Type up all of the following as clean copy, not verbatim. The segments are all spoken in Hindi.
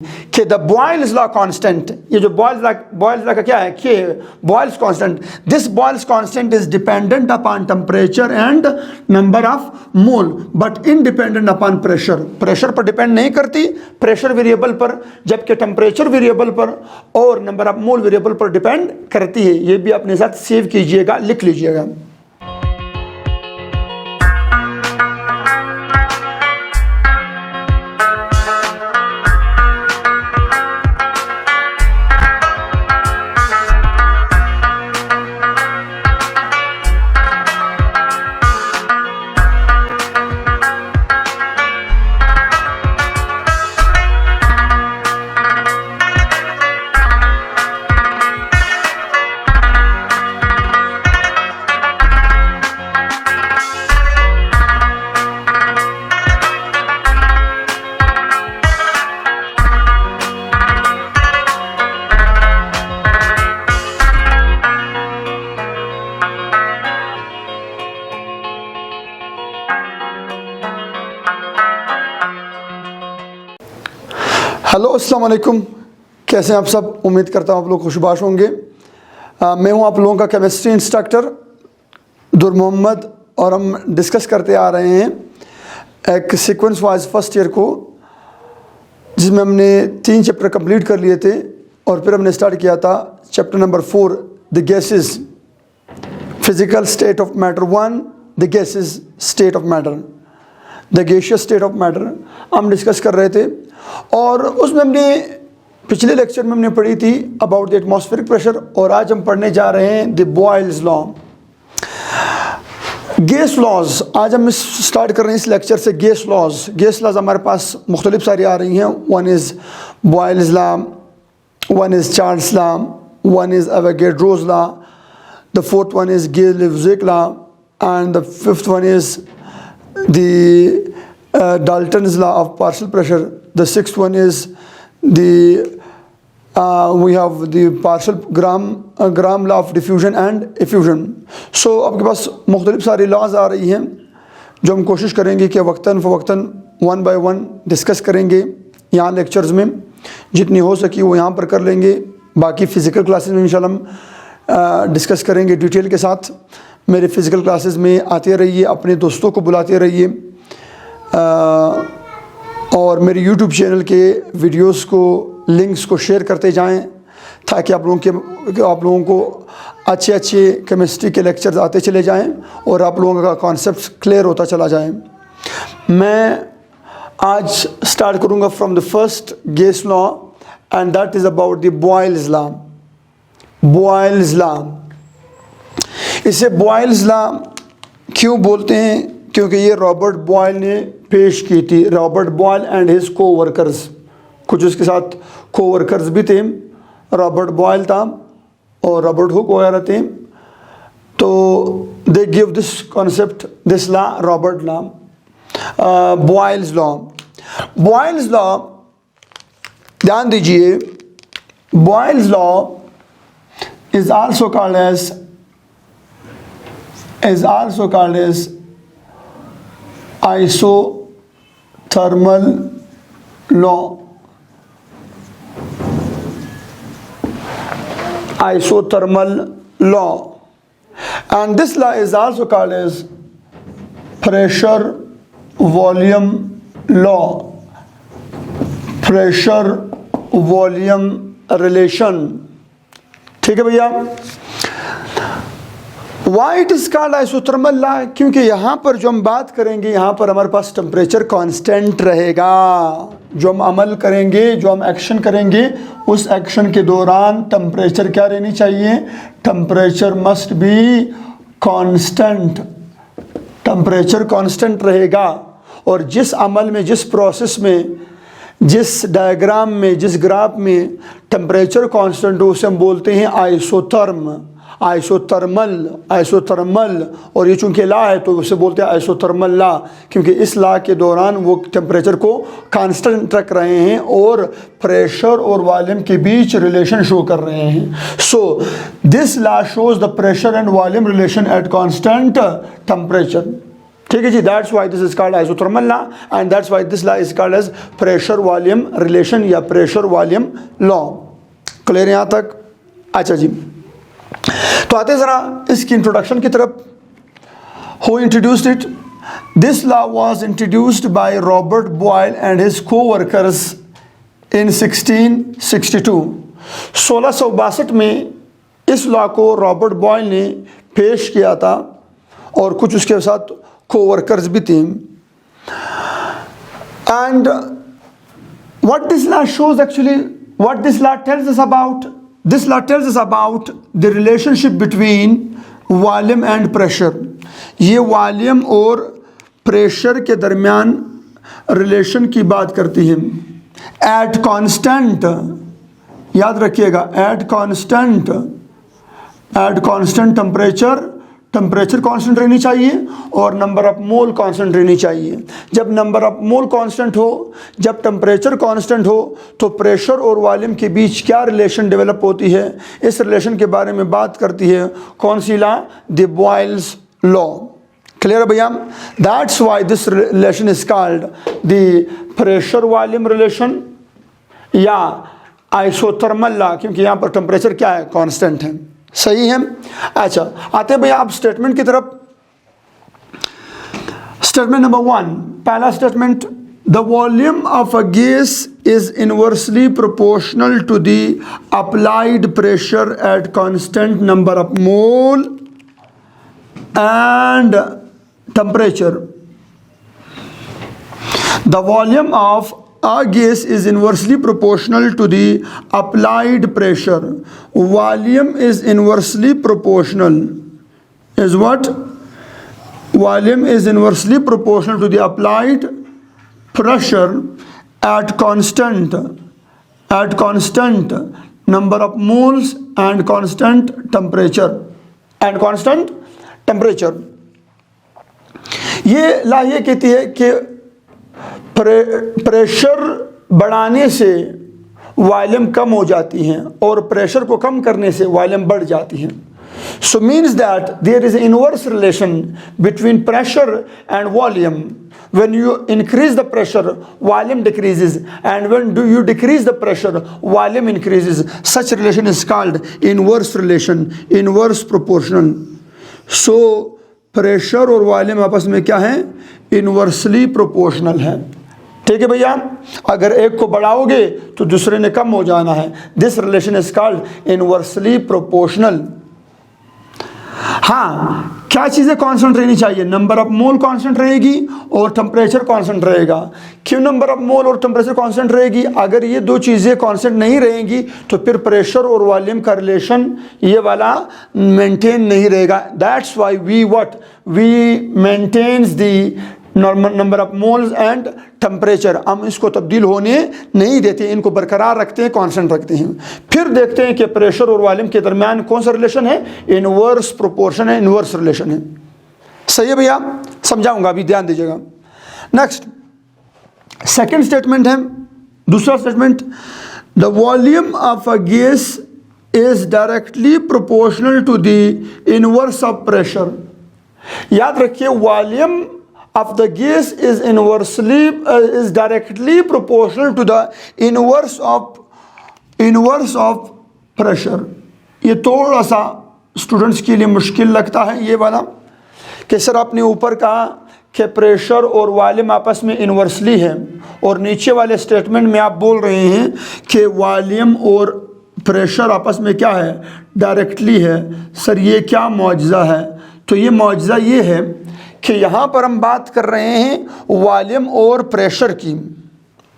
कि द बॉयल्स लॉ कांस्टेंट, ये जो बॉयल्स लॉ का क्या है कि Boyle's constant, this Boyle's constant is dependent upon temperature and number of mole but independent upon pressure. Pressure पर डिपेंड नहीं करती, प्रेशर वेरिएबल पर, जबकि टेम्परेचर वेरिएबल पर और नंबर ऑफ मोल वेरिएबल पर डिपेंड करती है। ये भी अपने साथ सेव कीजिएगा, लिख लीजिएगा। हेलो अस्सलाम वालेकुम, कैसे हैं आप सब? उम्मीद करता हूँ आप लोग खुशबाश होंगे। मैं हूँ आप लोगों का केमिस्ट्री इंस्ट्रक्टर दुर मोहम्मद और हम डिस्कस करते आ रहे हैं एक सीक्वेंस वाइज फर्स्ट ईयर को, जिसमें हमने 3 चैप्टर कंप्लीट कर लिए थे और फिर हमने स्टार्ट किया था chapter number 4 the gases, physical state of matter 1, the gases state of matter, the gaseous state of matter हम डिस्कस कर रहे थे। और उसमें हमने पिछले लेक्चर में हमने पढ़ी थी अबाउट द एटमॉस्फेरिक प्रेशर, और आज हम पढ़ने जा रहे हैं the Boyle's law, gas laws. आज हम स्टार्ट कर रहे हैं इस लेक्चर से गैस लॉज। गैस लॉज हमारे पास मुख्तलिफ सारी आ रही हैं। One is Boyle's law, one is Charles law, one is Avogadro's law, the fourth one is Gay Lussac law, and the fifth one is the Dalton's law of partial pressure. The sixth one is we have the partial Gram law of diffusion and effusion. So आपके पास मुख्तलिफ सारी लॉज आ रही हैं जो हम कोशिश करेंगे कि वक्तन फ़वक्तन 1 by 1 डिस्कस करेंगे यहाँ लेक्चर्स में, जितनी हो सकी वो यहाँ पर कर लेंगे। बाकी फ़िज़िकल क्लासेस में इंशाल्लाह हम डिस्कस करेंगे डिटेल के साथ। मेरे फ़िज़िकल क्लासेस में आते रहिए, अपने दोस्तों को बुलाते रहिए, और मेरे यूट्यूब चैनल के वीडियोस को, लिंक्स को शेयर करते जाएं, ताकि आप लोगों को अच्छे केमिस्ट्री के लेक्चर्स आते चले जाएं और आप लोगों का कॉन्सेप्ट क्लियर होता चला जाए। मैं आज स्टार्ट करूंगा from the first gas law, and that is about the Boyle's law. Boyle's law, इसे बॉयल्स लॉ क्यों बोलते हैं? क्योंकि ये रॉबर्ट बॉयल ने पेश की थी। रॉबर्ट बॉयल एंड हिज को वर्कर्स, कुछ उसके साथ को वर्कर्स भी थे। रॉबर्ट बॉयल था और रॉबर्ट हुक वगैरह थे। तो they give this concept, this law, Robert law, Boyle's law. Boyle's law, ध्यान दीजिए, Boyle's law is also called as isothermal law. Isothermal law, and this law is also called as pressure volume law, pressure volume relation। ठीक है भैया? Why it is called isothermal law? क्योंकि यहाँ पर जो हम बात करेंगे, यहाँ पर हमारे पास टेम्परेचर कांस्टेंट रहेगा। जो हम अमल करेंगे, जो हम एक्शन करेंगे, उस एक्शन के दौरान टेम्परेचर क्या रहनी चाहिए? Temperature must be constant. Temperature constant रहेगा। और जिस अमल में, जिस प्रोसेस में, जिस डायग्राम में, जिस ग्राफ में टेम्परेचर कांस्टेंट हो, उसे हम बोलते हैं आइसोथर्म, आइसोथर्मल। और ये चूँकि लॉ है तो उसे बोलते हैं आइसोथर्मल लॉ, क्योंकि इस लॉ के दौरान वो टेम्परेचर को कांस्टेंट रख रहे हैं और प्रेशर और वॉल्यूम के बीच रिलेशन शो कर रहे हैं। So this law shows the pressure and volume relation at constant temperature. ठीक है जी, that's why this is called isothermal law and that's why this law is called as pressure volume relation या प्रेशर वॉल्यूम लॉ। क्लियर यहाँ तक? अच्छा जी, तो आते ज़रा इसकी इंट्रोडक्शन की तरफ। Who introduced it? This law was introduced by Robert Boyle and his co-workers in 1662। 1662 में इस लॉ को रॉबर्ट बॉयल ने पेश किया था और कुछ उसके साथ को-वर्कर्स भी थे। And what this law shows, actually what this law tells us about, this law tells us about the relationship between volume and pressure। ये वॉल्यूम और प्रेशर के दरमियान रिलेशन की बात करती है। एट कांस्टेंट, याद रखिएगा, एट कांस्टेंट टेम्परेचर कांस्टेंट रहनी चाहिए और नंबर ऑफ मोल कांस्टेंट रहनी चाहिए। जब नंबर ऑफ मोल कांस्टेंट हो, जब टेम्परेचर कांस्टेंट हो, तो प्रेशर और वॉल्यूम के बीच क्या रिलेशन डेवलप होती है, इस रिलेशन के बारे में बात करती है कौन सी law? The Boyle's law. Clear है भैया? That's why this relation is called the pressure volume relation या आइसोथर्मल लॉ, क्योंकि यहाँ पर टेम्परेचर क्या है? कांस्टेंट है। सही है? अच्छा, आते हैं भैया आप स्टेटमेंट की तरफ। स्टेटमेंट नंबर 1, पहला statement, the volume of a gas is inversely proportional to the applied pressure at constant number of mole and temperature. The volume of a gas is inversely proportional to the applied pressure. Volume is inversely proportional. Is what? Volume is inversely proportional to the applied pressure at constant number of moles and constant temperature. ये ला ये कहती है कि प्रेशर बढ़ाने से वॉल्यूम कम हो जाती हैं और प्रेशर को कम करने से वॉल्यूम बढ़ जाती हैं। So means that there is inverse relation between pressure and volume. when you increase the pressure, volume decreases, and when you decrease the pressure, volume increases. Such relation is called inverse relation, inverse proportional. So pressure और वॉल्यूम आपस में क्या है? इनवर्सली प्रोपोर्शनल है। ठीक है भैया, अगर एक को बढ़ाओगे तो दूसरे ने कम हो जाना है। This relation is called inversely proportional. हाँ, क्या चीज़ें कांस्टेंट रहनी चाहिए? नंबर ऑफ मोल कांस्टेंट रहेगी और टेम्परेचर कांस्टेंट रहेगा। क्यों नंबर ऑफ मोल और टेम्परेचर कांस्टेंट रहेगी? अगर ये दो चीज़ें कांस्टेंट नहीं रहेंगी तो फिर प्रेशर और वॉल्यूम का रिलेशन ये वाला मेंटेन नहीं रहेगा। That's why we maintains the number of moles and temperature. हम इसको तब्दील होने नहीं देते, इनको बरकरार रखते हैं, कांस्टेंट रखते हैं। फिर देखते हैं कि प्रेशर और वॉल्यूम के दरमियान कौन सा रिलेशन है? इनवर्स प्रोपोर्शन है, इनवर्स रिलेशन है। सही है भैया? समझाऊंगा, अभी ध्यान दीजिएगा। नेक्स्ट सेकंड स्टेटमेंट है, दूसरा statement, the volume of a gas is directly proportional to the inverse of pressure. याद रखिए, volume of the gas is directly proportional to the inverse of pressure। ये थोड़ा सा स्टूडेंट्स के लिए मुश्किल लगता है ये वाला, कि सर आपने ऊपर कहा कि प्रेशर और वॉल्यूम आपस में इनवर्सली है और नीचे वाले स्टेटमेंट में आप बोल रहे हैं कि वॉल्यूम और प्रेशर आपस में क्या है? डायरेक्टली है। सर ये क्या मौजज़ा है? तो ये मौजज़ा ये है कि यहाँ पर हम बात कर रहे हैं वॉल्यूम और प्रेशर की।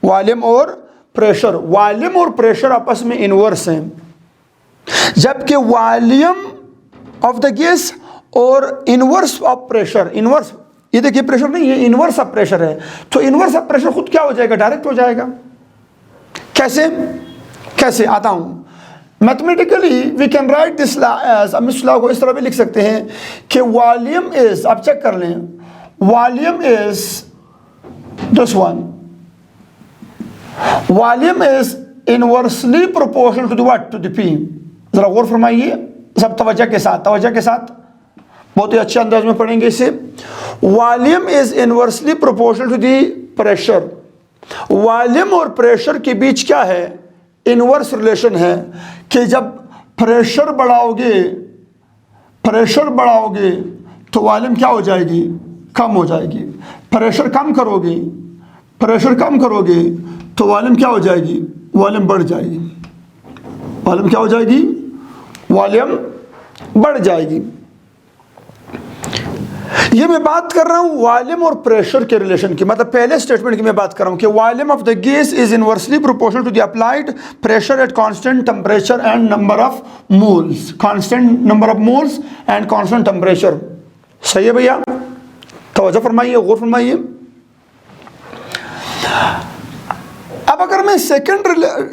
वॉल्यूम और प्रेशर आपस में इनवर्स हैं, जबकि वॉल्यूम ऑफ द गैस और इनवर्स ऑफ प्रेशर, इनवर्स ये देखिए प्रेशर नहीं, ये इनवर्स ऑफ प्रेशर है। तो इनवर्स ऑफ प्रेशर खुद क्या हो जाएगा? डायरेक्ट हो जाएगा। कैसे आता हूँ? Mathematically we can write this law as, हम इस लॉ को इस तरह भी लिख सकते हैं कि वॉल्यूम इज, आप चेक कर लें, volume is this one, volume is inversely proportional to the what? To the P. जरा गौर फरमाइए सब तवज्जो के साथ, बहुत ही अच्छे अंदाज में पढ़ेंगे इसे। Volume is inversely proportional to the pressure. Volume और प्रेशर के बीच क्या है? इनवर्स रिलेशन है कि जब प्रेशर बढ़ाओगे तो वॉल्यूम क्या हो जाएगी? कम हो जाएगी। प्रेशर कम करोगे तो वॉल्यूम क्या हो जाएगी? वॉल्यूम बढ़ जाएगी। वॉल्यूम क्या हो जाएगी? वॉल्यूम बढ़ जाएगी। ये मैं बात कर रहा हूं वॉल्यूम और प्रेशर के रिलेशन की, मतलब पहले स्टेटमेंट की मैं बात कर रहा हूं कि volume of the gas is inversely proportional to the applied pressure at constant temperature and number of moles. Constant number of moles and constant temperature. सही है भैया? तवज्जो फरमाइए, गौर फरमाइए। अब अगर मैं सेकंड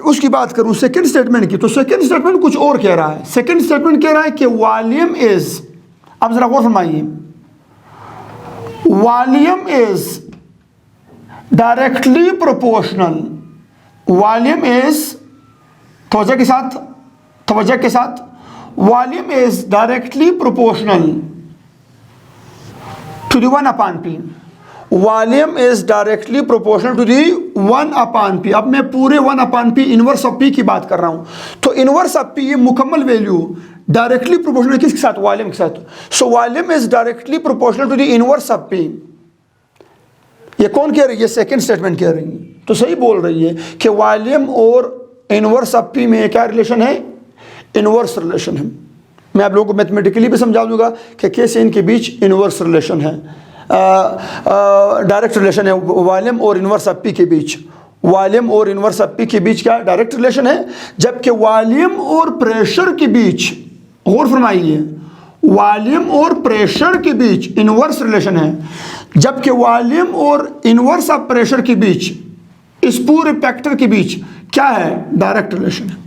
उसकी बात करूं, सेकंड स्टेटमेंट की, तो सेकंड स्टेटमेंट कुछ और कह रहा है। सेकंड स्टेटमेंट कह रहा है कि वॉल्यूम इज, अब जरा गौर फरमाइए, volume is directly proportional. Volume is, तवज्जो के साथ, volume is directly proportional to the 1/P। Volume is directly proportional to the 1/P। अब मैं पूरे 1/P इनवर्स ऑफ P की बात कर रहा हूं, तो इनवर्स ऑफ P ये मुकम्मल वैल्यू डायरेक्टली प्रोपोर्शनल किसके साथ? वॉल्यूम के साथ। So volume is directly proportional to the inverse of P। ये कौन कह रही है? सेकंड स्टेटमेंट कह रही है। तो सही बोल रही है कि वॉल्यूम और इनवर्स ऑफ P में क्या रिलेशन है? इनवर्स रिलेशन है। मैं आप लोगों को मैथमेटिकली भी समझा दूंगा कि कैसे इनके बीच इनवर्स रिलेशन है, डायरेक्ट रिलेशन है वॉल्यूम और इनवर्स ऑफ P के बीच। वॉल्यूम और इनवर्स ऑफ P के बीच क्या डायरेक्ट रिलेशन है, जबकि वॉल्यूम और प्रेशर के बीच, गौर फरमाइए, वॉल्यूम और प्रेशर के बीच इनवर्स रिलेशन है, जबकि वॉल्यूम और इनवर्स ऑफ प्रेशर के बीच, इस पूरे फैक्टर के बीच क्या है? डायरेक्ट रिलेशन है।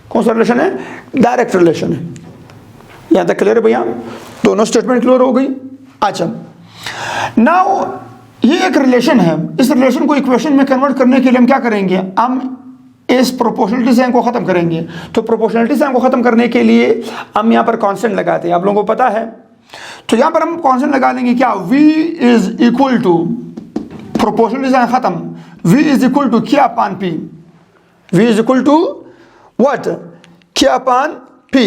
कौन सा रिलेशन है? डायरेक्ट रिलेशन है। यहां तक क्लियर है भैया? दोनों स्टेटमेंट क्लियर हो गई। अच्छा, नाउ ये एक रिलेशन है, इस रिलेशन को इक्वेशन में कन्वर्ट करने के लिए हम क्या करेंगे? हम इस प्रोपोर्शनलिटी साइन को खत्म करेंगे। तो प्रोपोर्शनलिटी साइन को खत्म करने के लिए हम यहाँ पर कांस्टेंट लगाते हैं, आप लोगों को पता है। तो यहाँ पर हम कांस्टेंट लगा लेंगे क्या? v is equal to, proportionality sign खत्म, v इज इक्वल टू क्या upon p। v is equal to what? क्या अपान p।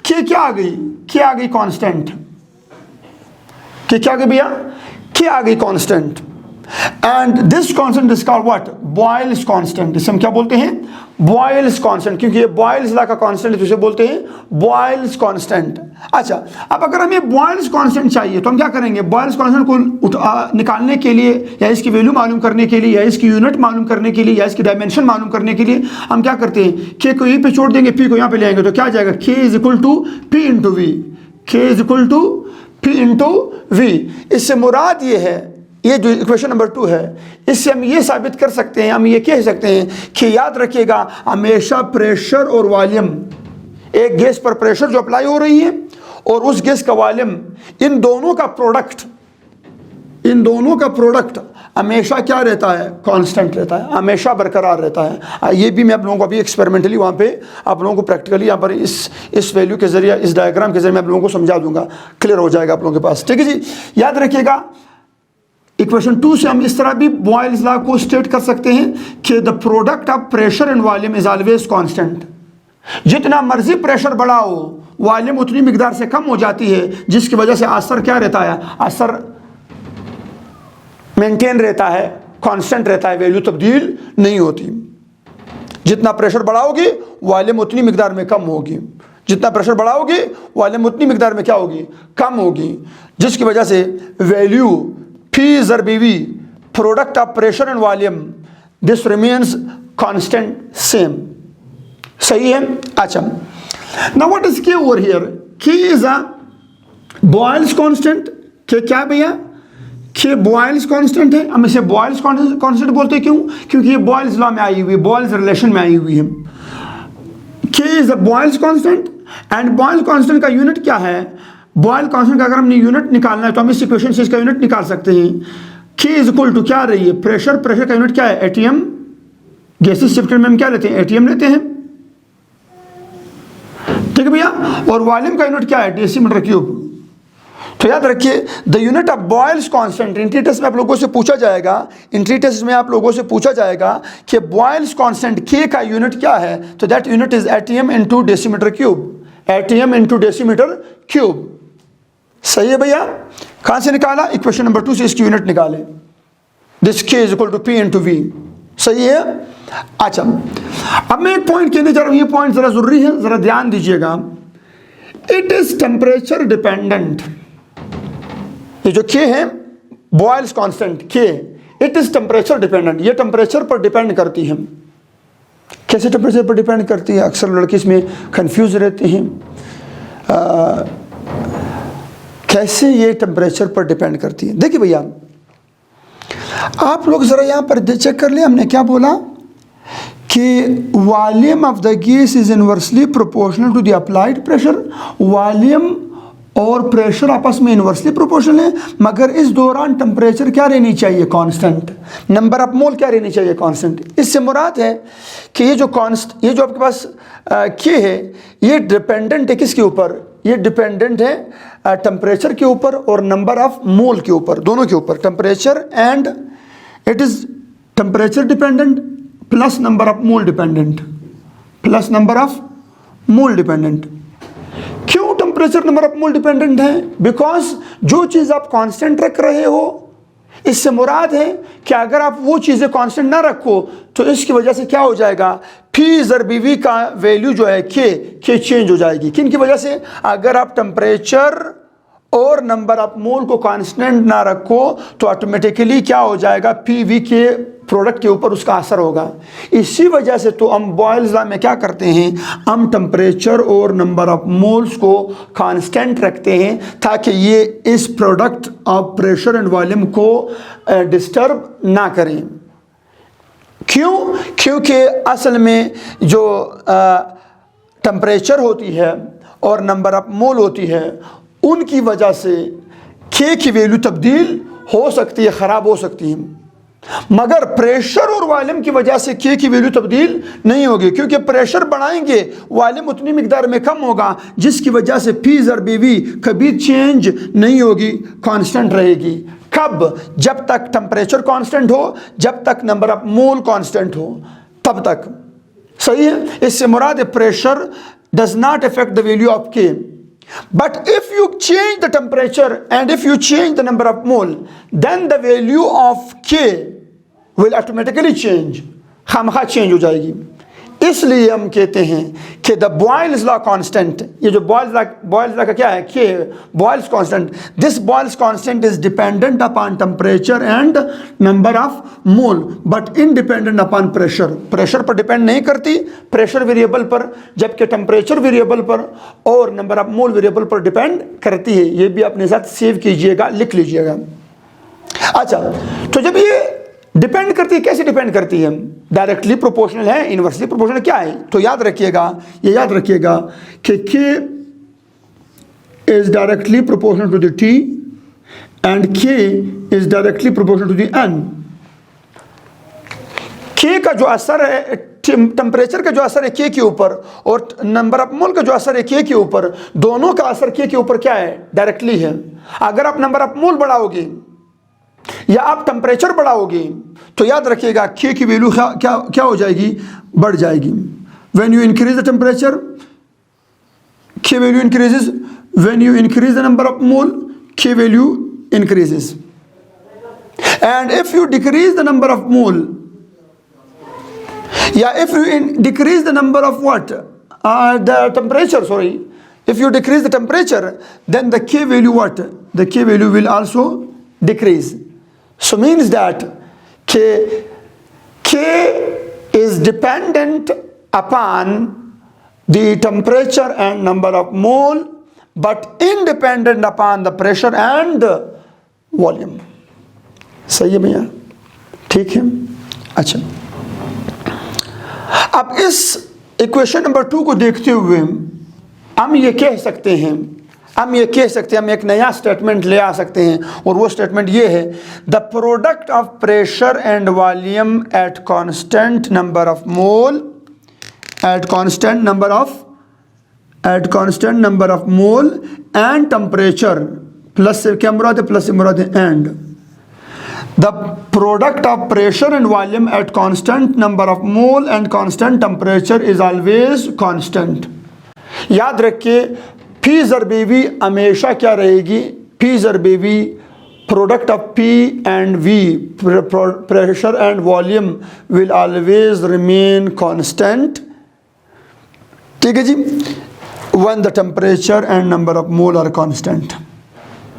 क्या आ गई? क्या आ गई? कांस्टेंट। क्या आ गई भैया? क्या आ गई? Constant. And this constant is called what? Boyle's constant. इसे हम क्या बोलते हैं? बॉयल्स कांस्टेंट, क्योंकि ये बॉयल्स लॉ का कांस्टेंट है, तो इसे बोलते हैं बॉयल्स कांस्टेंट। अच्छा, अब अगर हमें बॉयल्स कांस्टेंट चाहिए तो हम क्या करेंगे? बॉयल्स कांस्टेंट को निकालने के लिए, या इसकी वैल्यू मालूम करने के लिए, या इसकी यूनिट मालूम करने के लिए, या इसकी डायमेंशन मालूम करने के लिए हम क्या करते हैं? के को यहीं पे छोड़ देंगे, पी को यहाँ पे ले आएंगे, तो क्या आ जाएगा? K is equal to P into V. K is equal to P into V. इससे मुराद ये है, ये जो इक्वेशन नंबर 2 है, इससे हम ये साबित कर सकते हैं, हम ये कह सकते हैं कि याद रखिएगा, हमेशा प्रेशर और वॉल्यूम, एक गैस पर प्रेशर जो अप्लाई हो रही है और उस गैस का वॉल्यूम, इन दोनों का प्रोडक्ट हमेशा क्या रहता है? कांस्टेंट रहता है, हमेशा बरकरार रहता है। ये भी मैं आप लोगों को अभी एक्सपेरिमेंटली वहाँ पे आप लोगों को प्रैक्टिकली यहाँ पर इस वैल्यू के जरिए, इस डायग्राम के जरिए मैं आप लोगों को समझा दूंगा, क्लियर हो जाएगा आप लोगों के पास। ठीक है जी, याद रखिएगा, इक्वेशन 2 से हम इस तरह भी बॉयल्स लॉ को स्टेट कर सकते हैं कि the product of pressure and volume is always constant. जितना मर्जी प्रेशर बढ़ाओ, वॉल्यूम उतनी मिकदार से कम हो जाती है, जिसकी वजह से असर क्या रहता है? असर मेंटेन रहता है, कांस्टेंट रहता है, वैल्यू तब्दील नहीं होती। जितना प्रेशर बढ़ाओगे वॉल्यूम उतनी मिकदार में कम होगी, जितना प्रेशर बढ़ाओगे वॉल्यूम उतनी मिकदार में क्या होगी? कम होगी, जिसकी वजह से वैल्यू P ज़र BV, product of pressure and volume, this remains constant same. सही है? अच्छा, now what is K over here? K is a Boyle's constant. K क्या भैया? K बॉयल्स कांस्टेंट है। हम इसे बॉयल्स कांस्टेंट बोलते हैं, क्यों? क्योंकि ये बॉयल्स लॉ में आई हुई है, बॉयल्स रिलेशन में आई हुई है। K is a Boyle's constant and Boyle's constant का यूनिट क्या है? बॉयल कांस्टेंट का अगर हमने यूनिट निकालना है तो हम इस इक्वेशन से इसका यूनिट निकाल सकते हैं। K इज इक्वल टू क्या आ रही है? प्रेशर। प्रेशर का यूनिट क्या है? ATM। गैसेस शिफ्टेड में हम क्या लेते हैं? ATM लेते हैं। ठीक है भैया। और वॉल्यूम का यूनिट क्या है? Decimetre cube. तो याद रखिए the unit of Boyle's constant, entry test में आप लोगों से पूछा जाएगा, एंट्री टेस्ट में आप लोगों से पूछा जाएगा कि बॉयल्स कांस्टेंट के का यूनिट क्या है, तो that unit is ATM into decimetre cube, ATM into decimetre cube. सही है भैया? कहां से निकाला? इक्वेशन नंबर 2 से इसकी यूनिट निकाले, this K is equal to P into V. सही है? अच्छा, अब मैं एक पॉइंट कहने जा रहा हूं, ये पॉइंट जरा जरूरी है, जरा ध्यान दीजिएगा। इट इज टेम्परेचर डिपेंडेंट, ये जो के है बॉयल्स कांस्टेंट के, इट इज टेम्परेचर डिपेंडेंट, ये टेम्परेचर पर डिपेंड करती है। कैसे टेम्परेचर पर डिपेंड करती है? अक्सर लड़के इसमें कंफ्यूज रहते हैं, कैसे ये टेम्परेचर पर डिपेंड करती है। देखिए भैया, आप लोग जरा यहां पर चेक कर ले, हमने क्या बोला कि volume of the gas is inversely proportional to the applied pressure. Volume और प्रेशर आपस में इनवर्सली प्रोपोर्शनल है, मगर इस दौरान टेम्परेचर क्या रहनी चाहिए? कांस्टेंट। नंबर ऑफ मोल क्या रहनी चाहिए? कांस्टेंट। इससे मुराद है कि ये जो आपके पास के है, ये डिपेंडेंट है किसके ऊपर? ये डिपेंडेंट है टेम्परेचर के ऊपर और नंबर ऑफ मोल के ऊपर, दोनों के ऊपर। Temperature and it is temperature dependent plus number of mole dependent, plus number of mole dependent. क्यों temperature number of mole dependent है? बिकॉज जो चीज आप कांस्टेंट रख रहे हो, इससे मुराद है कि अगर आप वो चीजें कांस्टेंट ना रखो तो इसकी वजह से क्या हो जाएगा? फी ज़र बीवी का वैल्यू जो है के चेंज हो जाएगी। किन की वजह से? अगर आप टेम्परेचर और नंबर ऑफ मोल को कांस्टेंट ना रखो तो ऑटोमेटिकली क्या हो जाएगा? पी वी के प्रोडक्ट के ऊपर उसका असर होगा। इसी वजह से तो हम बॉयल्स लॉ में क्या करते हैं, हम टेम्परेचर और नंबर ऑफ मोल्स को कांस्टेंट रखते हैं ताकि ये इस product of pressure and volume को डिस्टर्ब ना करें। क्यों? क्योंकि असल में जो टेम्परेचर होती है और नंबर ऑफ मोल होती है, उनकी वजह से के की वैल्यू तब्दील हो सकती है, ख़राब हो सकती है, मगर प्रेशर और वॉल्यूम की वजह से के की वैल्यू तब्दील नहीं होगी। क्योंकि प्रेशर बढ़ाएंगे, वॉल्यूम उतनी मिकदार में कम होगा, जिसकी वजह से पी ज़र बीवी कभी चेंज नहीं होगी, कांस्टेंट रहेगी। कब? जब तक टेम्परेचर कांस्टेंट हो, जब तक नंबर ऑफ मोल कांस्टेंट हो, तब तक। सही है? इससे मुराद है pressure does not affect the value of के, but if you change the temperature and if you change the number of mole, then the value of K will automatically change, खामखा चेंज हो जाएगी। इसलिए हम कहते हैं कि द बॉयल्स लॉ कांस्टेंट, ये जो बॉयल्स लॉ का क्या है? K Boyle's constant, this Boyle's constant is dependent upon temperature and number of mole but independent upon pressure. Pressure पर डिपेंड नहीं करती, प्रेशर वेरिएबल पर, जबकि टेम्परेचर वेरिएबल पर और नंबर ऑफ मोल वेरिएबल पर डिपेंड करती है। ये भी अपने साथ सेव कीजिएगा, लिख लीजिएगा। अच्छा, तो जब ये डिपेंड करती है, कैसे डिपेंड करती है? डायरेक्टली प्रोपोर्शनल है, इनवर्सली प्रोपोर्शनल क्या है? तो याद रखिएगा, ये याद रखिएगा कि K is directly proportional to the T and K is directly proportional to the N। K का जो असर है, टेम्परेचर का जो असर है K के ऊपर और नंबर ऑफ मोल का जो असर है K के ऊपर, दोनों का असर K के ऊपर क्या है? डायरेक्टली है। अगर आप नंबर ऑफ मोल बढ़ाओगे या आप टेम्परेचर बढ़ाओगे तो याद रखिएगा के की वैल्यू क्या हो जाएगी? बढ़ जाएगी। When you increase the temperature, K value increases, when you increase the number of mole, K value increases, and if you decrease the number of mole या if you decrease the number of what, the temperature, sorry, if you decrease the temperature, then the K value what? The K value will also decrease. So means that K is dependent upon the temperature and number of mole, but independent upon the pressure and volume. सही है भैया? ठीक है। अच्छा, अब इस इक्वेशन नंबर 2 को देखते हुए हम ये कह सकते हैं, हम एक नया स्टेटमेंट ले आ सकते हैं, और वो स्टेटमेंट ये है, the product of pressure and volume at constant number of mole, at constant number of mole and temperature plus से क्या मुराद है, प्लस से मुराद है and. The product of pressure and volume at constant number of mole and constant temperature is always constant. याद रखिए पी ज़रबी वी हमेशा क्या रहेगी, पी ज़रबी V product of P and V, pressure and volume will always remain constant. ठीक है जी, when the temperature and number of mole are constant.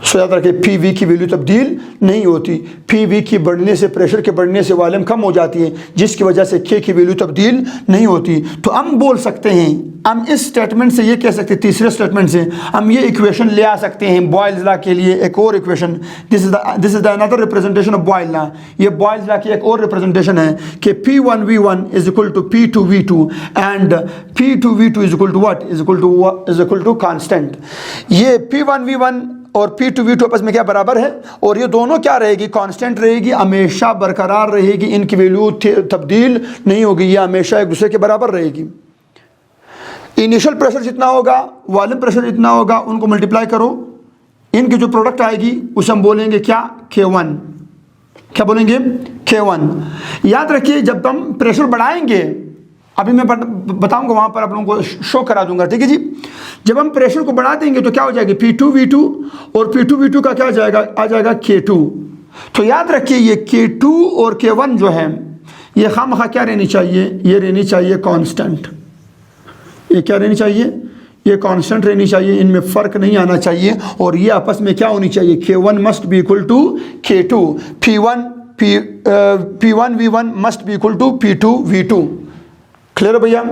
So याद रखिए पी वी की वैल्यू तब्दील नहीं होती, पी वी की बढ़ने से, प्रेशर के बढ़ने से वॉल्यूम कम हो जाती है, जिसकी वजह से के की वैल्यू तब्दील नहीं होती। तो हम बोल सकते हैं, हम इस स्टेटमेंट से ये कह सकते हैं, तीसरे स्टेटमेंट से हम ये इक्वेशन ले आ सकते हैं बॉयल्स लॉ के लिए एक और equation. This is the another representation of Boyle's law. ये बॉयल्स लॉ की एक और रिप्रेजेंटेशन है कि P1V1 is equal to P2V2 and P2V2 is equal to what, is equal to constant. ये P1V1 और P2V2 आपस में क्या बराबर है, और ये दोनों क्या रहेगी, कांस्टेंट रहेगी, हमेशा बरकरार रहेगी, इनकी वैल्यू तब्दील नहीं होगी, ये हमेशा एक दूसरे के बराबर रहेगी। इनिशियल प्रेशर जितना होगा, वॉल्यूम प्रेशर जितना होगा, उनको मल्टीप्लाई करो, इनकी जो प्रोडक्ट आएगी उसे हम बोलेंगे क्या, K1। क्या बोलेंगे, K1। याद रखिए जब हम प्रेशर बढ़ाएंगे, अभी मैं बताऊंगा वहां पर आप लोगों को शो करा दूंगा, ठीक है जी। जब हम प्रेशर को बढ़ा देंगे तो क्या हो जाएगी, P2V2, और P2V2 का क्या आ जाएगा K2। तो याद रखिए ये K2 और K1 जो है ये खामखा क्या रहनी चाहिए, ये रहनी चाहिए कांस्टेंट। ये क्या रहनी चाहिए, ये कांस्टेंट रहनी चाहिए, इनमें फ़र्क नहीं आना चाहिए, और ये आपस में क्या होनी चाहिए, K1 must be equal to K2, P1V1 must be equal to P2V2। Clear भैया,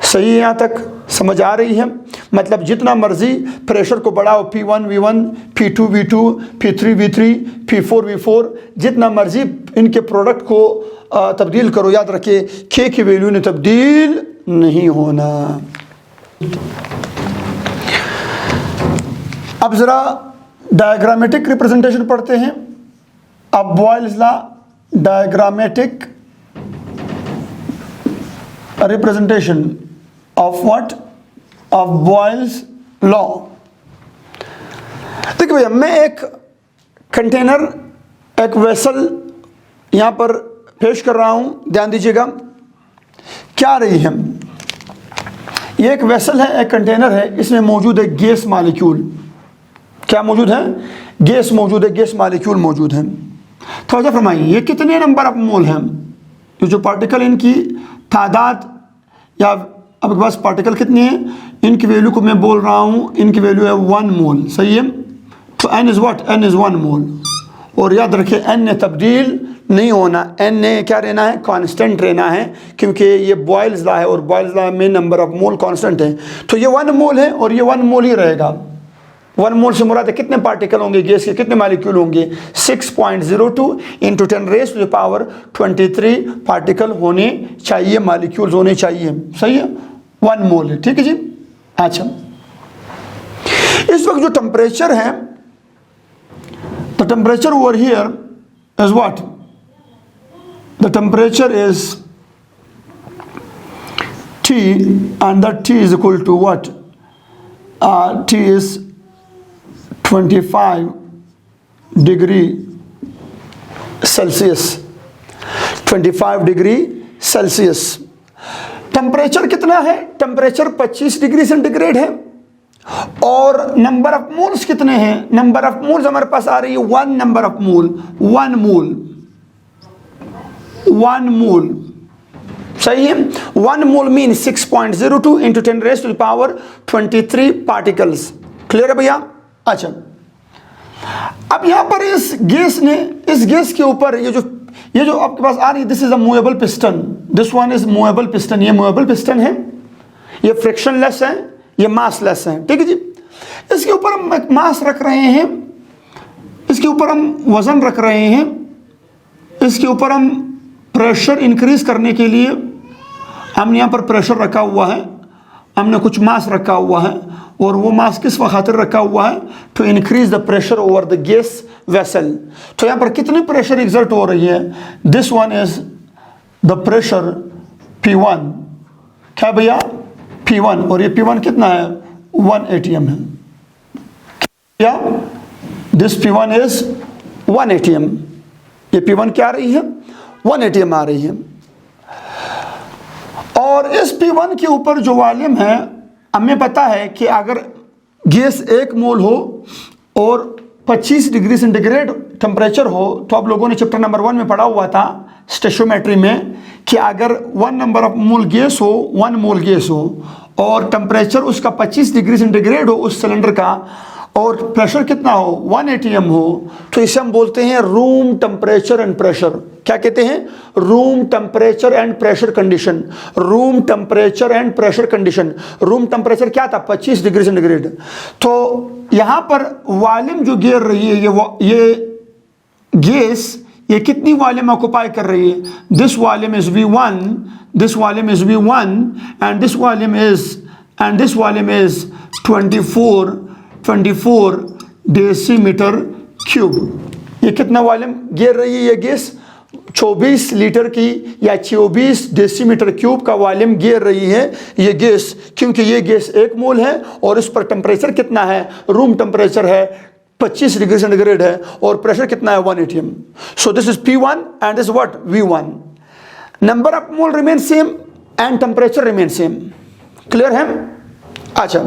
सही है, यहाँ तक समझ आ रही है। मतलब जितना मर्जी प्रेशर को बढ़ाओ, P1V1, P2V2, P3V3, P4V4, जितना मर्जी इनके प्रोडक्ट को तब्दील करो, याद रखिए K की वैल्यू ने तब्दील नहीं होना। अब ज़रा डायग्रामेटिक रिप्रेजेंटेशन पढ़ते हैं। अब Boyle's law diagrammatic representation of what, of Boyle's law। देखिए भैया, मैं एक कंटेनर, एक वेसल यहाँ पर पेश कर रहा हूँ, ध्यान दीजिएगा क्या रही है। ये एक वेसल है, एक कंटेनर है, इसमें मौजूद है गैस मालिक्यूल। क्या मौजूद है, गैस मौजूद है, गैस मालिक्यूल मौजूद है। थोड़ा फरमाइए ये कितने नंबर ऑफ मोल हैं, ये जो पार्टिकल इनकी तादाद, या आपके पास पार्टिकल कितने हैं, इनकी वैल्यू को मैं बोल रहा हूँ, इनकी वैल्यू है 1 मोल, सही है। तो n is what, n is 1 मोल, और याद रखिए n ने तब्दील नहीं होना, n ने क्या रहना है, कांस्टेंट रहना है, क्योंकि ये बॉयल्स लॉ है और बॉयल्स लॉ में नंबर ऑफ मोल कांस्टेंट है। तो ये 1 मोल है और ये 1 मोल ही रहेगा। 1 मोल से मुराद है कितने पार्टिकल होंगे गैस के, कितने मालिक्यूल होंगे, 6.02 इंटू 10⁻23 पार्टिकल होने चाहिए, मालिक्यूल्स होने चाहिए, सही है, 1 मोल है, ठीक है जी। अच्छा, इस वक्त जो टेम्परेचर है, the temperature over here is what, the temperature is T and that T is equal to what, T is 25 degree Celsius, 25 degree Celsius. Temperature कितना है, टेम्परेचर 25 डिग्री सेंटीग्रेड है, और नंबर ऑफ मोल्स कितने हैं, नंबर ऑफ मोल्स हमारे पास आ रही है 1 नंबर ऑफ मोल, 1 मोल, सही है। 1 मोल मीन 6.02 इंटू 10⁻23 पार्टिकल्स। क्लियर है भैया। अच्छा, अब यहां पर इस गैस ने, इस गैस के ऊपर ये जो आपके पास आ रही है, this is a movable piston, this one is movable piston, ये मूवेबल पिस्टन है, ये फ्रिक्शनलेस है, ये मासलेस है, ठीक है जी। इसके ऊपर हम एक मास रख रहे हैं, इसके ऊपर हम वजन रख रहे हैं, इसके ऊपर हम प्रेशर इंक्रीज करने के लिए हमने यहाँ पर प्रेशर रखा हुआ है, हमने कुछ मास रखा हुआ है, और वो मास किस खातिर रखा हुआ है, to increase the pressure over the gas vessel. तो यहाँ पर कितनी प्रेशर एग्जर्ट हो रही है, this one is the pressure P1, क्या भैया, P1, और ये P1 कितना है, 1 atm है, क्या दिस P1 इज 1 atm, ये P1 क्या आ रही है, 1 atm आ रही है। और इस P1 के ऊपर जो वॉल्यूम है, हमें पता है कि अगर गैस 1 मोल हो और 25 डिग्री सेंटीग्रेड टेम्परेचर हो, तो आप लोगों ने चैप्टर नंबर 1 में पढ़ा हुआ था स्टेशियोमेट्री में कि अगर 1 नंबर ऑफ मोल गैस हो, 1 मोल गैस हो और टेम्परेचर उसका 25 डिग्री सेंटीग्रेड हो उस सिलेंडर का, और प्रेशर कितना हो, 1 atm हो, तो इसे हम बोलते हैं रूम टेम्परेचर एंड प्रेशर। क्या कहते हैं, room temperature and pressure condition. Room temperature and pressure condition. Room temperature क्या था, 25 डिग्री सेंटीग्रेड। तो यहां पर वॉल्यूम जो गिर रही है, ये गैस, ये कितनी वॉल्यूम ऑक्युपाई कर रही है, this volume is V1, this volume is V1 and this volume is 24 decimetre cube. ये कितना वॉल्यूम गिर रही है, ये गैस 24 लीटर की या 24 डेसीमीटर क्यूब का वॉल्यूम गिर रही है ये गैस, क्योंकि ये गैस 1 मोल है और इस पर टेम्परेचर कितना है, रूम टेम्परेचर है 25 डिग्री सेंटीग्रेड है और प्रेशर कितना है, 1 atm। So this is P1 and this what, V1। Number of mole remain same and temperature remain same. Clear है? अच्छा,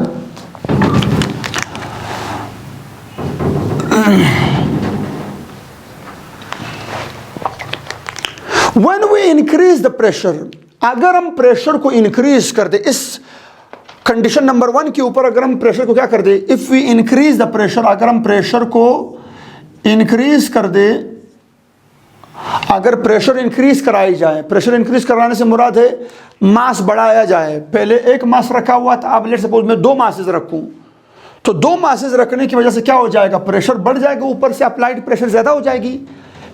when we increase the pressure, अगर हम प्रेशर को इंक्रीज कर दे, इस कंडीशन नंबर 1 के ऊपर अगर हम प्रेशर को क्या कर दे, if we increase the pressure, अगर हम प्रेशर को इंक्रीज कर दे, अगर प्रेशर इंक्रीज कराई जाए, प्रेशर इंक्रीज कराने से मुराद है मास बढ़ाया जाए। पहले 1 मास रखा हुआ था, अब लेट्स सपोज मैं 2 मासेस रखूं, तो 2 मासेस रखने की वजह से क्या हो जाएगा, प्रेशर बढ़ जाएगा, ऊपर से अप्लाइड प्रेशर ज्यादा हो जाएगी,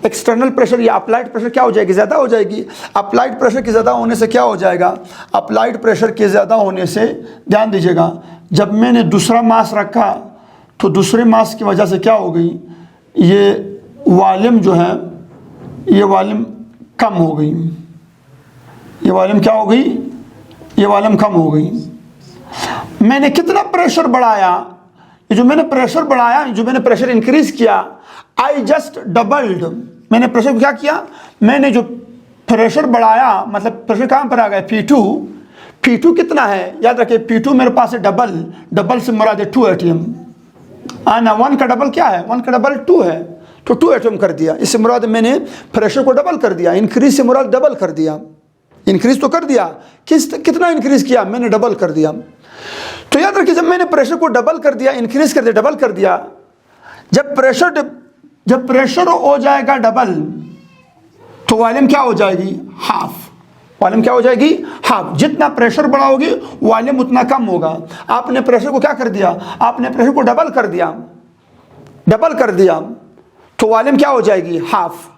एक्सटर्नल प्रेशर या अप्लाइड प्रेशर क्या हो जाएगी, ज़्यादा हो जाएगी। अप्लाइड प्रेशर के ज़्यादा होने से क्या हो जाएगा, अप्लाइड प्रेशर के ज़्यादा होने से, ध्यान दीजिएगा, जब मैंने दूसरा मास रखा तो दूसरे मास की वजह से क्या हो गई, ये वॉल्यूम जो है, ये वॉल्यूम कम हो गई, ये वॉल्यूम क्या हो गई, ये वॉल्यूम कम हो गई। मैंने कितना प्रेशर बढ़ाया, ये जो मैंने प्रेशर बढ़ाया, जो मैंने प्रेशर इंक्रीज किया, आई जस्ट डबल्ड। मैंने प्रेशर को क्या किया, मैंने जो प्रेशर बढ़ाया, मतलब प्रेशर कहाँ पर आ गया, P2। P2 कितना है, याद रखिए P2 मेरे पास है डबल से मुराद है 2 atm। ना 1 का डबल क्या है, 1 का डबल 2 है, तो 2 atm कर दिया। इससे मुराद मैंने प्रेशर को डबल कर दिया, इंक्रीज से मुराद डबल कर दिया। इंक्रीज तो कर दिया, कितना इंक्रीज किया, मैंने डबल कर दिया। तो याद रखिए, जब मैंने प्रेशर को डबल कर दिया, इंक्रीज कर दिया, डबल कर दिया, जब प्रेशर हो जाएगा डबल, तो वॉल्यूम क्या हो जाएगी, हाफ। वॉल्यूम क्या हो जाएगी, हाफ। जितना प्रेशर बढ़ाओगे वॉल्यूम उतना कम होगा। आपने प्रेशर को क्या कर दिया, आपने प्रेशर को डबल कर दिया, तो वॉल्यूम क्या हो जाएगी, हाफ।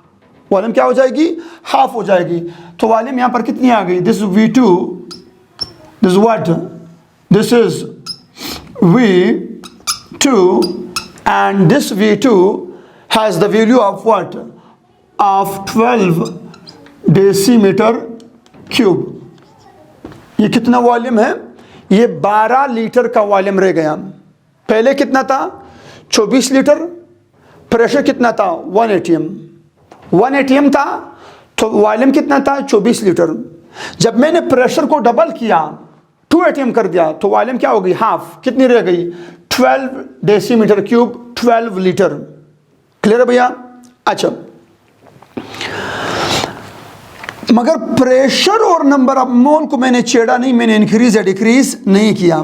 वॉल्यूम क्या हो जाएगी, हाफ हो जाएगी। तो वॉल्यूम यहां पर कितनी आ गई, this V2, this what, this is V2 and this V2 has the value of what, of 12 decimetre cube. ये कितना वॉल्यूम है, ये 12 लीटर का वॉल्यूम रह गया। पहले कितना था, 24 लीटर। प्रेशर कितना था, 1 atm। 1 atm था तो वॉल्यूम कितना था, 24 लीटर। जब मैंने प्रेशर को डबल किया, 2 atm कर दिया, तो वॉल्यूम क्या हो गई, हाफ। कितनी रह गई, 12 डेसीमीटर क्यूब, 12 लीटर। क्लियर है भैया? अच्छा, मगर प्रेशर और नंबर ऑफ मोल को मैंने छेड़ा नहीं, मैंने इंक्रीज या डिक्रीज नहीं किया।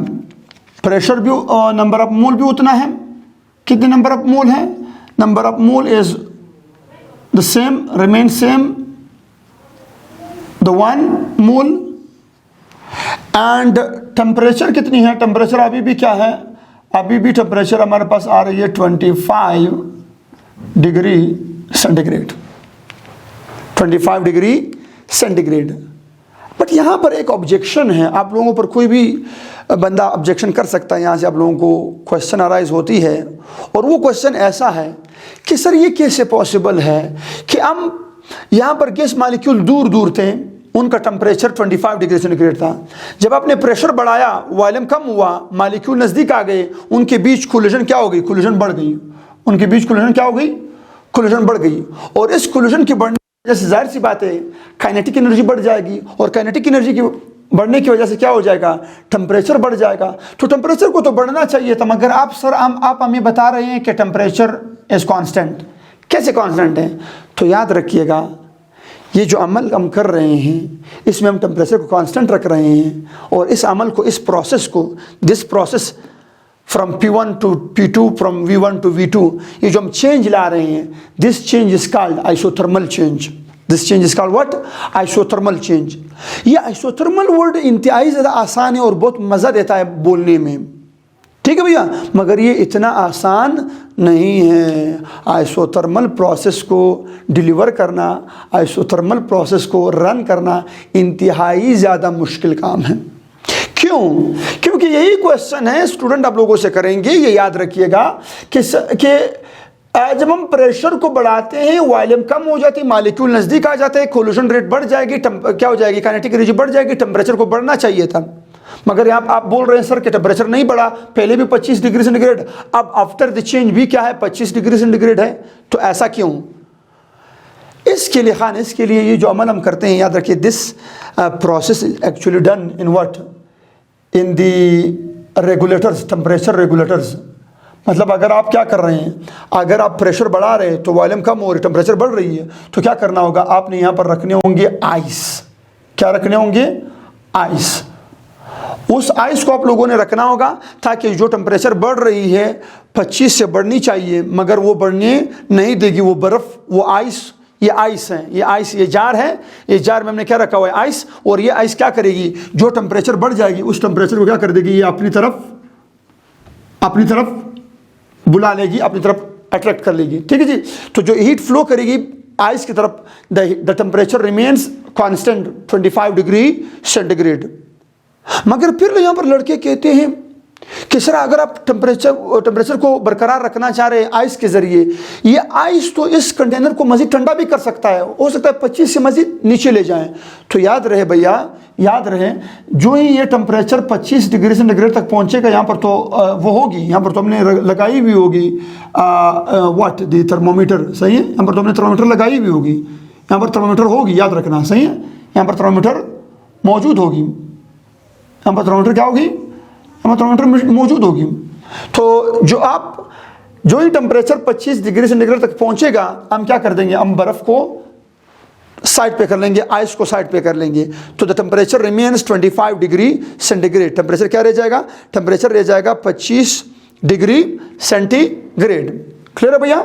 प्रेशर भी और नंबर ऑफ मोल भी उतना है। कितने नंबर ऑफ मोल है, number of mole is the same, remain same, the 1 mole. And temperature कितनी है, टेम्परेचर अभी भी क्या है, अभी भी टेम्परेचर हमारे पास आ रही है 25 degree centigrade, 25 degree centigrade. But यहाँ पर एक ऑब्जेक्शन है, आप लोगों पर कोई भी बंदा ऑब्जेक्शन कर सकता है, यहाँ से आप लोगों को क्वेश्चन अराइज होती है। और वो क्वेश्चन ऐसा है कि सर ये कैसे पॉसिबल है कि हम यहाँ पर गैस मॉलिक्यूल दूर दूर थे, उनका टेम्परेचर 25 डिग्री सेंटीग्रेड था। जब आपने प्रेशर बढ़ाया, वॉल्यूम कम हुआ, मॉलिक्यूल नज़दीक आ गए, उनके बीच कोलिजन क्या हो गई, कोलिजन बढ़ गई। उनके बीच कोलिजन क्या हो गई, कोलिजन बढ़ गई। और इस कोलिजन की बढ़ने की वजह से जाहिर सी बात है काइनेटिक एनर्जी बढ़ जाएगी, और काइनेटिक एनर्जी की बढ़ने की वजह से क्या हो जाएगा, टेम्परेचर बढ़ जाएगा। तो टेम्परेचर को तो बढ़ना चाहिए था, मगर आप सर आप हमें बता रहे हैं कि टेम्परेचर इज़ कांस्टेंट। कैसे कांस्टेंट है? तो याद रखिएगा, ये जो अमल हम कर रहे हैं इसमें हम टेम्परेचर को कांस्टेंट रख रहे हैं, और इस अमल को, इस प्रोसेस को, this process from P1 to P2, from V1 to V2, ये जो हम चेंज ला रहे हैं, this change is called isothermal change. This change is called what? Isothermal change. ये आइसोथर्मल वर्ड इंतहाई ज़्यादा आसान है और बहुत मज़ा देता है बोलने में, ठीक है भैया, मगर ये इतना आसान नहीं है। आइसोथर्मल प्रोसेस को डिलीवर करना, आइसोथर्मल प्रोसेस को रन करना इंतहाई ज़्यादा मुश्किल काम है। क्यों? क्योंकि यही क्वेश्चन है स्टूडेंट आप लोगों से करेंगे। ये याद रखिएगा कि जब हम प्रेशर को बढ़ाते हैं वॉल्यूम कम हो जाती है, मालिक्यूल नज़दीक आ जाते हैं, कोलिजन रेट बढ़ जाएगी, क्या हो जाएगी, काइनेटिक एनर्जी बढ़ जाएगी, टेम्परेचर को बढ़ना चाहिए था। मगर यहाँ आप बोल रहे हैं सर कि टेम्परेचर नहीं बढ़ा, पहले भी 25 डिग्री सेंटीग्रेड, अब आफ्टर द चेंज भी क्या है, 25 डिग्री सेंटीग्रेड है। तो ऐसा क्यों? इसके लिए खान, इसके लिए ये जो अमल हम करते हैं, याद रखिए, this process is actually done in what, in the regulators, temperature regulators. मतलब अगर आप क्या कर रहे हैं, अगर आप प्रेशर बढ़ा रहे हैं तो वॉल्यूम कम हो रही, टेम्परेचर बढ़ रही है, तो क्या करना होगा, आपने यहाँ पर रखने होंगे आइस। क्या रखने होंगे? आइस। उस आइस को आप लोगों ने रखना होगा ताकि जो टेम्परेचर बढ़ रही है 25 से बढ़नी चाहिए, मगर वो बढ़ने नहीं देगी। वो बर्फ़, वो आइस, ये आइस है, ये आइस, ये जार है, ये जार में हमने क्या रखा हुआ है, आइस। और ये आइस क्या करेगी, जो टेम्परेचर बढ़ जाएगी उस टेम्परेचर को क्या कर देगी, ये अपनी तरफ बुला लेगी, अपनी तरफ अट्रैक्ट कर लेगी, ठीक है जी। तो जो हीट फ्लो करेगी आइस की तरफ, the temperature remains constant 25 degree centigrade. मगर फिर यहाँ पर लड़के कहते हैं कि सर अगर आप टेम्परेचर को बरकरार रखना चाह रहे हैं आइस के ज़रिए, ये आइस तो इस कंटेनर को मज़ीद ठंडा भी कर सकता है, हो सकता है 25 से मज़ीद नीचे ले जाएं। तो याद रहे भैया, याद रहे, जो ही ये टेम्परेचर 25 डिग्री सेंटीग्रेड तक पहुँचेगा, यहाँ पर तो वो होगी, यहाँ पर तो हमने लगाई भी होगी व्हाट दी थर्मोमीटर, सही है, यहाँ पर तो हमने थर्मोमीटर लगाई भी होगी, यहाँ पर थर्मोमीटर होगी, याद रखना, सही है, यहाँ पर थर्मोमीटर मौजूद होगी, यहाँ पर थर्मोमीटर क्या होगी, थर्मोमीटर मौजूद होगी। तो जो ही टेम्परेचर 25 डिग्री सेंटीग्रेड तक पहुंचेगा, हम क्या कर देंगे, हम बर्फ़ को साइड पे कर लेंगे, आइस को साइड पे कर लेंगे। तो the temperature remains 25 degree centigrade. Temperature क्या रह जाएगा, टेम्परेचर रह जाएगा 25 डिग्री सेंटीग्रेड। क्लियर है भैया?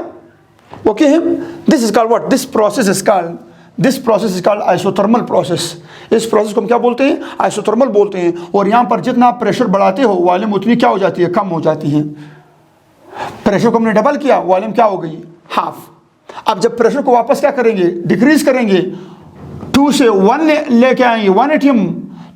ओके है। This is called what, this process is called isothermal process. इस प्रोसेस को हम क्या बोलते हैं, आइसोथर्मल बोलते हैं। और यहाँ पर जितना आप प्रेशर बढ़ाते हो वॉल्यूम उतनी क्या हो जाती है, कम हो जाती है। प्रेशर को हमने डबल किया, वॉल्यूम क्या हो गई, हाफ। अब जब प्रेशर को वापस क्या करेंगे, डिक्रीज करेंगे, 2 से 1 लेके आएंगे, 1 atm,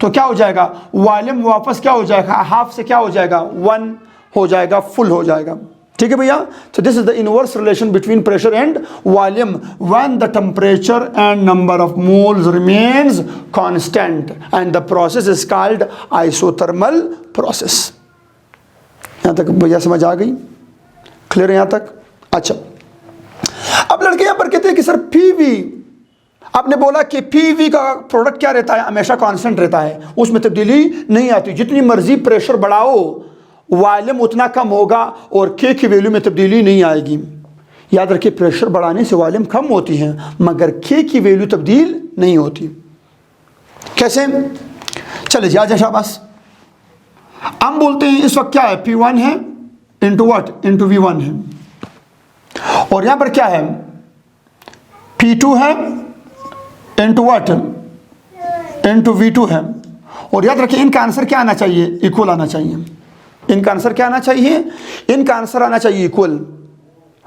तो क्या हो जाएगा, वॉल्यूम वापस क्या हो जाएगा, हाफ से क्या हो जाएगा, 1 हो जाएगा, फुल हो जाएगा। ठीक है भैया? तो this is the inverse relation between pressure and volume when the temperature and number of moles remains constant and the process is called isothermal process. यहां तक भैया समझ आ गई? क्लियर है यहां तक? अच्छा, अब लड़के यहां पर कहते हैं कि सर पीवी, आपने बोला कि पीवी का प्रोडक्ट क्या रहता है, हमेशा कांस्टेंट रहता है, उसमें तब्दीली नहीं आती। जितनी मर्जी प्रेशर बढ़ाओ वॉल्यूम उतना कम होगा और के की वैल्यू में तब्दीली नहीं आएगी। याद रखिए, प्रेशर बढ़ाने से वॉल्यूम कम होती है मगर के की वैल्यू तब्दील नहीं होती। कैसे? चले जी, आजा शाबाश। हम बोलते हैं इस वक्त क्या है, P1 है इंटू व्हाट, इंटू V1 है, और यहां पर क्या है, P2 है इंटू व्हाट, इंटू V2 है। और याद रखिए इनका आंसर क्या आना चाहिए, इक्वल आना चाहिए। इनका आंसर क्या आना चाहिए, इनका आंसर आना चाहिए इक्वल।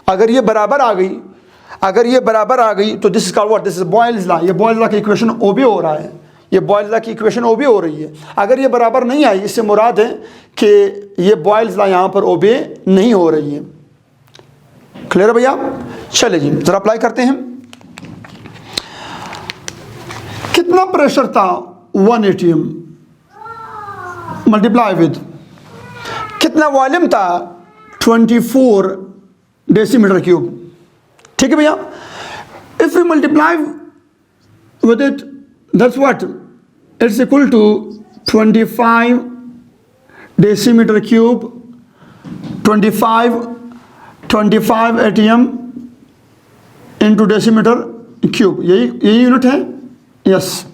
अगर ये बराबर आ गई, अगर ये बराबर आ गई तो this is called what, this is boils law. ये बॉयल्स लॉ की इक्वेशन ओबे हो रहा है, ये बॉयल्स लॉ की इक्वेशन ओबे हो रही है। अगर ये बराबर नहीं आई, इससे मुराद है कि ये बॉयल्स लॉ यहाँ पर ओबे नहीं हो रही है। क्लियर है भैया? चले जी, जरा अप्लाई करते हैं। कितना प्रेशर था, 1 atm मल्टीप्लाई विद कितना वॉल्यूम था, 24 डेसीमीटर क्यूब। ठीक है भैया, if we multiply with it that's what, it's equal to 25 decimetre cube, 25 ATM into decimetre cube, यही यूनिट है। यस,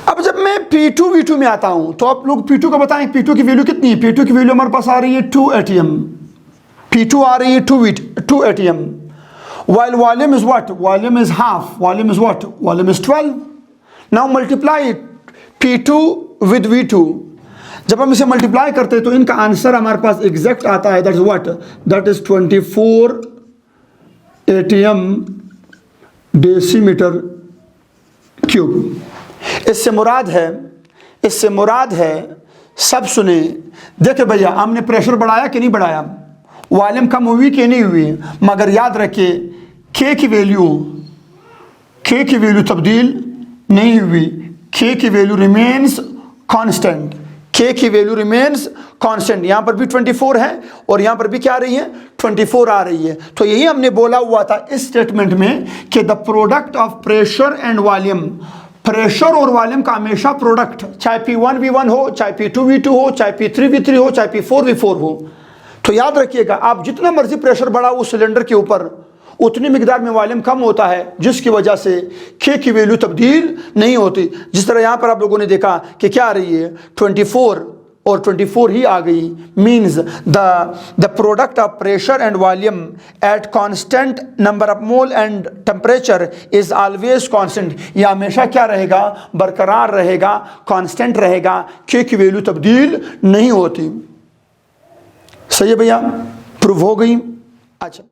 अब जब मैं P2 V2 में आता हूं तो आप लोग P2 का बताएं, P2 की वैल्यू कितनी है? P2 की वैल्यू हमारे पास आ रही है 2 एटीएम, P2 आ रही है 2 ATM, while volume is what? Volume is half. Volume is what? Volume is 12. Now multiply P2 with V2. जब हम इसे मल्टीप्लाई करते हैं तो इनका आंसर हमारे पास एग्जैक्ट आता है, that is what, that is 24 ATM decimetre cube. इससे मुराद है, सब सुने, देखे भैया, हमने प्रेशर बढ़ाया कि नहीं बढ़ाया, वॉल्यूम कम हुई कि नहीं हुई, मगर याद रखिए के की वैल्यू तब्दील नहीं हुई, के की वैल्यू रिमेन्स कांस्टेंट, के की वैल्यू रिमेन्स कांस्टेंट। यहाँ पर भी 24 है और यहाँ पर भी क्या आ रही है, 24 आ रही है। तो यही हमने बोला हुआ था इस स्टेटमेंट में कि the product of pressure and volume, pressure और वॉल्यूम का हमेशा प्रोडक्ट, चाहे P1 V1 हो, चाहे P2 V2 हो, चाहे P3 V3 हो, चाहे P4 V4 हो। तो याद रखिएगा, आप जितना मर्जी प्रेशर बढ़ाओ उस सिलेंडर के ऊपर, उतनी मिकदार में वॉल्यूम कम होता है, जिसकी वजह से के की वैल्यू तब्दील नहीं होती। जिस तरह यहाँ पर आप लोगों ने देखा कि क्या आ रही है, 24 और 24 ही आ गई, means the product of pressure and volume at constant number of mole and temperature is always constant. ये हमेशा क्या रहेगा, बरकरार रहेगा, कांस्टेंट रहेगा, के की वैल्यू तब्दील नहीं होती। सही है भैया, प्रूव हो गई। अच्छा।